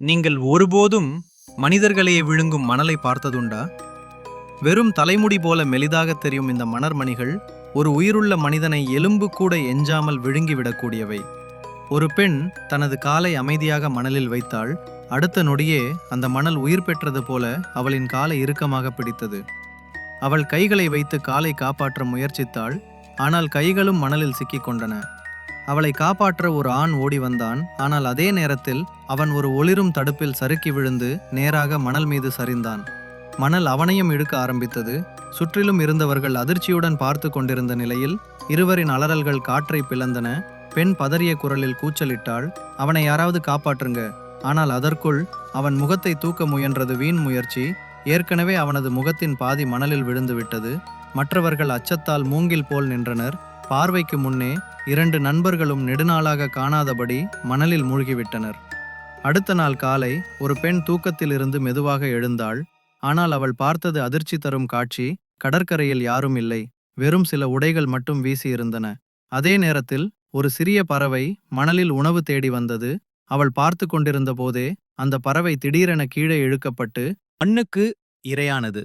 நீங்கள் ஒருபோதும் மனிதர்களையே விழுங்கும் மணலை பார்த்ததுண்டா? வெறும் தலைமுடி போல மெலிதாக தெரியும் இந்த மணற்மணிகள் ஒரு உயிருள்ள மனிதனை எலும்பு கூட எஞ்சாமல் விழுங்கிவிடக்கூடியவை. ஒரு பெண் தனது காலை அமைதியாக மணலில் வைத்தாள். அடுத்த நொடியே அந்த மணல் உயிர் பெற்றது போல அவளின் காலை இறுக்கமாக பிடித்தது. அவள் கைகளை வைத்து காலை காப்பாற்ற முயற்சித்தாள். ஆனால் கைகளும் மணலில் சிக்கிக் கொண்டன. அவளை காப்பாற்ற ஒரு ஆண் ஓடி வந்தான். ஆனால் அதே நேரத்தில் அவன் ஒரு ஒளிரும் தடுப்பில் சறுக்கி விழுந்து நேராக மணல் மீது சரிந்தான். மணல் அவனையும் இழுக்க ஆரம்பித்தது. சுற்றிலும் இருந்தவர்கள் அதிர்ச்சியுடன் பார்த்து கொண்டிருந்த நிலையில் இருவரின் அலறல்கள் காற்றை பிளந்தன. பெண் பதறிய குரலில் கூச்சலிட்டாள், அவனை யாராவது காப்பாற்றுங்க. ஆனால் அதற்குள் அவன் முகத்தை தூக்க முயன்றது வீண் முயற்சி. ஏற்கனவே அவனது முகத்தின் பாதி மணலில் விழுந்து விட்டது. மற்றவர்கள் அச்சத்தால் மூங்கில் போல் நின்றனர். பார்வைக்கு முன்னே இரண்டு நண்பர்களும் நெடுநாளாக காணாதபடி மணலில் மூழ்கிவிட்டனர். அடுத்த நாள் காலை ஒரு பெண் தூக்கத்திலிருந்து மெதுவாக எழுந்தாள். ஆனால் அவள் பார்த்தது அதிர்ச்சி தரும் காட்சி. கடற்கரையில் யாரும் இல்லை. வெறும் சில உடைகள் மட்டும் வீசியிருந்தன. அதே நேரத்தில் ஒரு சிறிய பறவை மணலில் உணவு தேடி வந்தது. அவள் பார்த்து கொண்டிருந்த போதே அந்த பறவை திடீரென கீழே இழுக்கப்பட்டு மண்ணுக்கு இரையானது.